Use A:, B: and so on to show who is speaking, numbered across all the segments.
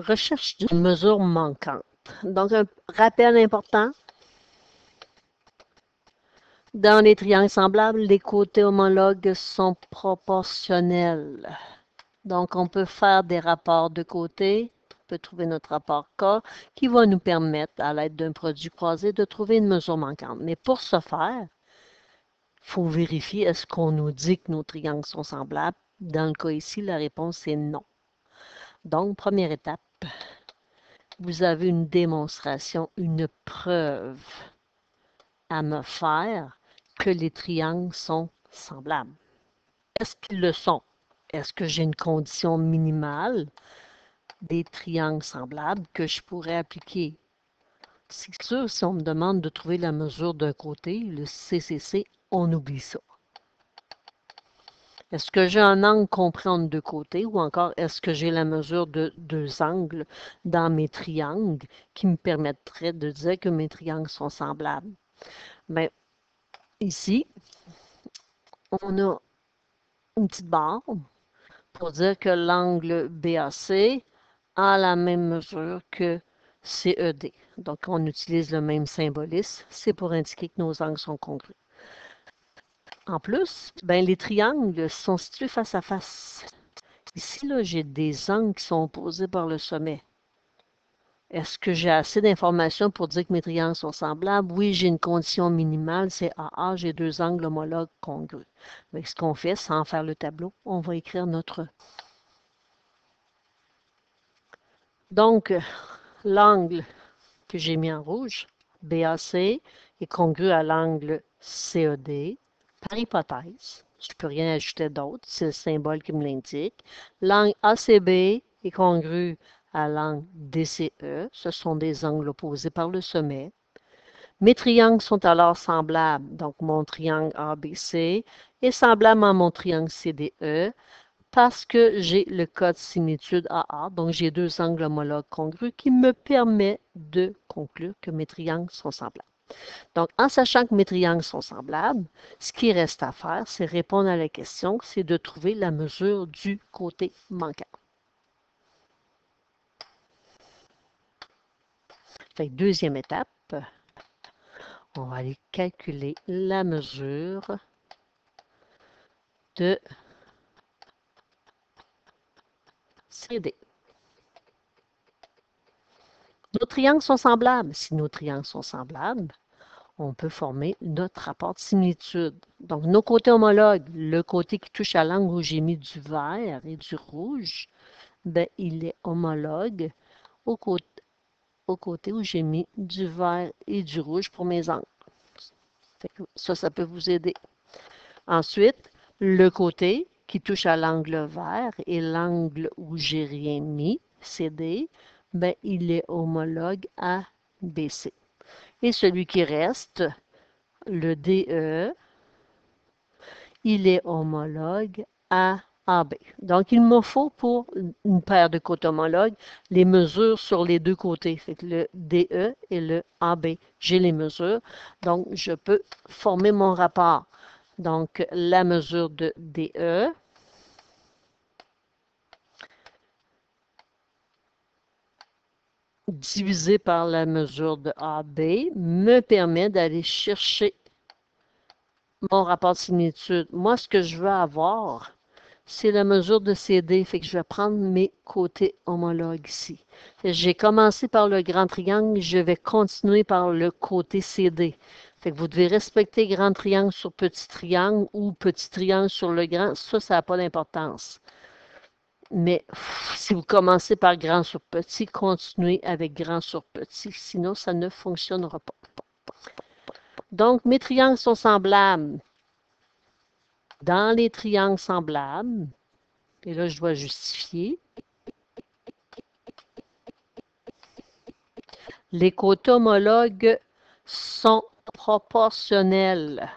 A: Recherche d'une mesure manquante. Donc, un rappel important. Dans les triangles semblables, les côtés homologues sont proportionnels. Donc, on peut faire des rapports de côté. On peut trouver notre rapport K qui va nous permettre, à l'aide d'un produit croisé, de trouver une mesure manquante. Mais pour ce faire, il faut vérifier est-ce qu'on nous dit que nos triangles sont semblables. Dans le cas ici, la réponse est non. Donc, première étape, vous avez une démonstration, une preuve à me faire que les triangles sont semblables. Est-ce qu'ils le sont? Est-ce que j'ai une condition minimale des triangles semblables que je pourrais appliquer? C'est sûr, si on me demande de trouver la mesure d'un côté, le CCC, on oublie ça. Est-ce que j'ai un angle compris entre deux côtés ou encore est-ce que j'ai la mesure de deux angles dans mes triangles qui me permettrait de dire que mes triangles sont semblables? Bien, ici, on a une petite barre pour dire que l'angle BAC a la même mesure que CED. Donc, on utilise le même symbolisme. C'est pour indiquer que nos angles sont congrus. En plus, ben, les triangles sont situés face à face. Ici, là, j'ai des angles qui sont opposés par le sommet. Est-ce que j'ai assez d'informations pour dire que mes triangles sont semblables? Oui, j'ai une condition minimale, c'est AA, j'ai deux angles homologues congrus. Mais ce qu'on fait, sans faire le tableau, on va écrire notre... Donc, l'angle que j'ai mis en rouge, BAC, est congru à l'angle CED. Par hypothèse, je ne peux rien ajouter d'autre, c'est le symbole qui me l'indique. L'angle ACB est congru à l'angle DCE. Ce sont des angles opposés par le sommet. Mes triangles sont alors semblables. Donc, mon triangle ABC est semblable à mon triangle CDE parce que j'ai le code similitude AA. Donc, j'ai deux angles homologues congrus qui me permettent de conclure que mes triangles sont semblables. Donc, en sachant que mes triangles sont semblables, ce qui reste à faire, c'est répondre à la question, c'est de trouver la mesure du côté manquant. Fait que deuxième étape, on va aller calculer la mesure de CD. Nos triangles sont semblables. Si nos triangles sont semblables, on peut former notre rapport de similitude. Donc, nos côtés homologues, le côté qui touche à l'angle où j'ai mis du vert et du rouge, ben, il est homologue au côté où j'ai mis du vert et du rouge pour mes angles. Ça peut vous aider. Ensuite, le côté qui touche à l'angle vert et l'angle où j'ai rien mis, CD, ben, il est homologue à BC. Et celui qui reste, le DE, il est homologue à AB. Donc, il me faut pour une paire de côtés homologues les mesures sur les deux côtés. Fait que le DE et le AB, j'ai les mesures. Donc, je peux former mon rapport. Donc, la mesure de DE divisé par la mesure de AB me permet d'aller chercher mon rapport de similitude. Moi, ce que je veux avoir, c'est la mesure de CD. Fait que je vais prendre mes côtés homologues ici. J'ai commencé par le grand triangle, je vais continuer par le côté CD. Fait que vous devez respecter grand triangle sur petit triangle ou petit triangle sur le grand. Ça n'a pas d'importance. Mais si vous commencez par grand sur petit, continuez avec grand sur petit. Sinon, ça ne fonctionnera pas. Donc, mes triangles sont semblables. Dans les triangles semblables, et là, je dois justifier, les côtés homologues sont proportionnels.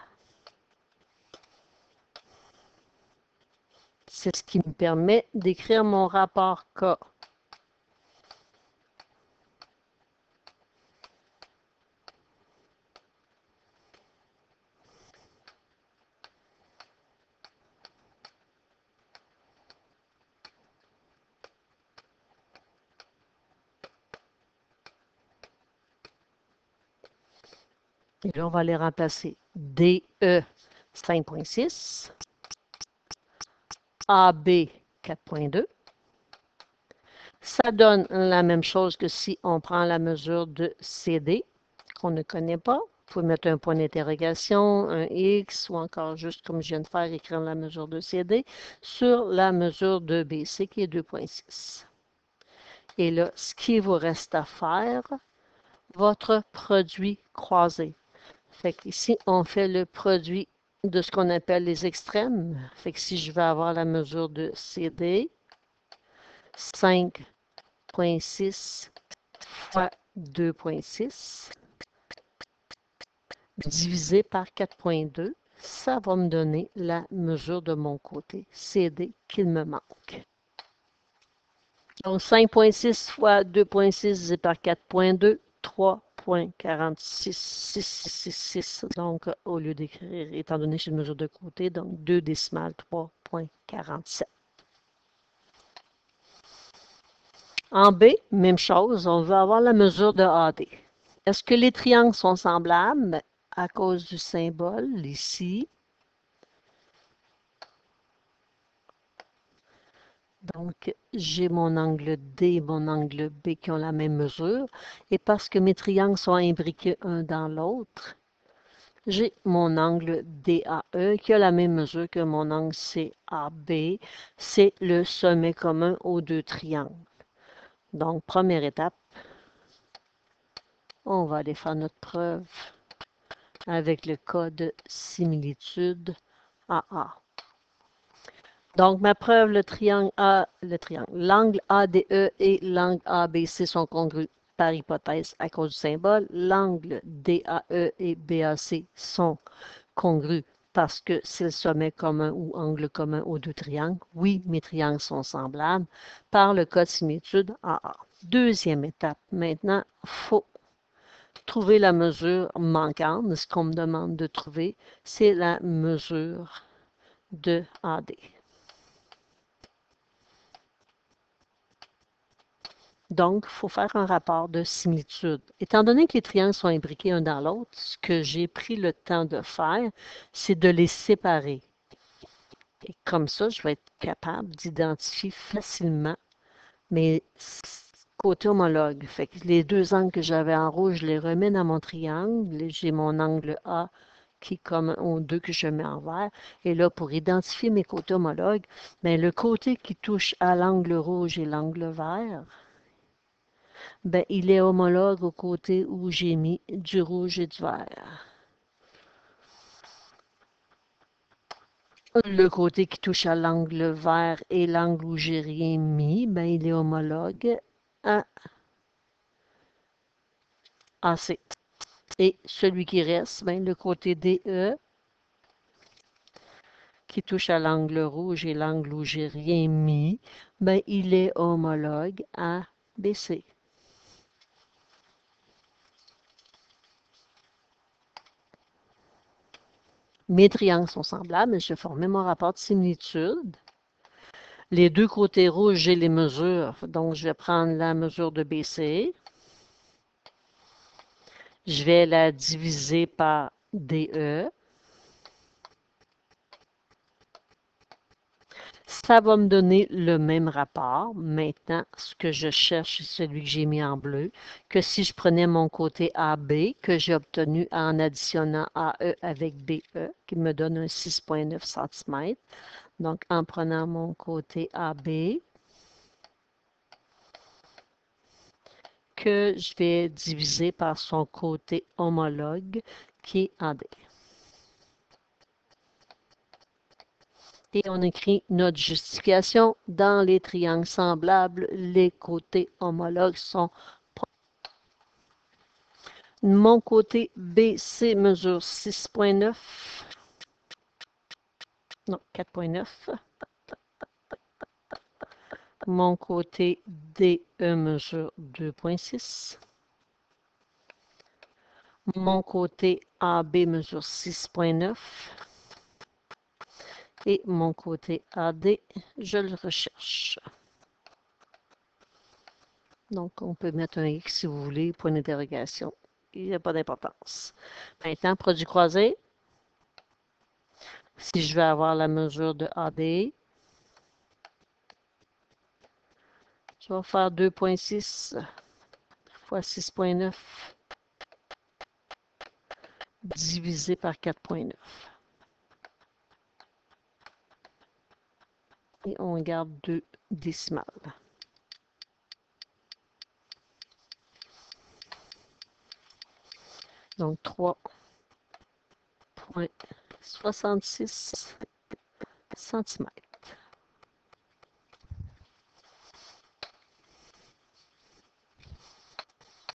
A: C'est ce qui me permet d'écrire mon rapport K. Et là, on va les remplacer. DE 5.6, AB 4.2. Ça donne la même chose que si on prend la mesure de CD, qu'on ne connaît pas. Vous pouvez mettre un point d'interrogation, un X, ou encore juste, comme je viens de faire, écrire la mesure de CD sur la mesure de BC, qui est 2.6. Et là, ce qui vous reste à faire, votre produit croisé. Fait qu'ici, on fait le produit de ce qu'on appelle les extrêmes. Fait que si je veux avoir la mesure de CD, 5.6 fois 2.6 divisé par 4.2, ça va me donner la mesure de mon côté CD qu'il me manque. Donc 5.6 fois 2.6 divisé par 4.2, 3.46666. Donc, au lieu d'écrire, étant donné que j'ai une mesure de côté, donc 2 décimales, 3.47. En B, même chose, on veut avoir la mesure de AD. Est-ce que les triangles sont semblables? À cause du symbole ici. Donc, j'ai mon angle D et mon angle B qui ont la même mesure. Et parce que mes triangles sont imbriqués un dans l'autre, j'ai mon angle DAE qui a la même mesure que mon angle CAB. C'est le sommet commun aux deux triangles. Donc, première étape, on va aller faire notre preuve avec le cas de similitude AA. Donc, ma preuve, l'angle ADE et l'angle ABC sont congrus par hypothèse à cause du symbole. L'angle DAE et BAC sont congrus parce que c'est le sommet commun ou angle commun aux deux triangles. Oui, mes triangles sont semblables par le cas de similitude AA. Deuxième étape, maintenant, il faut trouver la mesure manquante. Ce qu'on me demande de trouver, c'est la mesure de AD. Donc, il faut faire un rapport de similitude. Étant donné que les triangles sont imbriqués un dans l'autre, ce que j'ai pris le temps de faire, c'est de les séparer. Et comme ça, je vais être capable d'identifier facilement mes côtés homologues. Fait que les deux angles que j'avais en rouge, je les remets dans mon triangle. J'ai mon angle A qui est comme aux deux que je mets en vert. Et là, pour identifier mes côtés homologues, bien, le côté qui touche à l'angle rouge et l'angle vert, ben, il est homologue au côté où j'ai mis du rouge et du vert. Le côté qui touche à l'angle vert et l'angle où j'ai rien mis, ben, il est homologue à AC. Et celui qui reste, ben, le côté DE, qui touche à l'angle rouge et l'angle où j'ai rien mis, ben, il est homologue à BC. Mes triangles sont semblables, je vais former mon rapport de similitude. Les deux côtés rouges, j'ai les mesures. Donc, je vais prendre la mesure de BC. Je vais la diviser par DE. Ça va me donner le même rapport. Maintenant, ce que je cherche, c'est celui que j'ai mis en bleu, que si je prenais mon côté AB, que j'ai obtenu en additionnant AE avec BE, qui me donne un 6,9 cm. Donc, en prenant mon côté AB, que je vais diviser par son côté homologue, qui est AD. Et on écrit notre justification. Dans les triangles semblables, les côtés homologues sont mon côté BC mesure 6,9. Non, 4,9. Mon côté DE mesure 2,6. Mon côté AB mesure 6,9. Et mon côté AD, je le recherche. Donc, on peut mettre un X si vous voulez, point d'interrogation. il n'y a pas d'importance. Maintenant, produit croisé, si je veux avoir la mesure de AD, je vais faire 2,6 fois 6,9 divisé par 4,9. Et on garde 2 décimales. Donc 3,66 cm.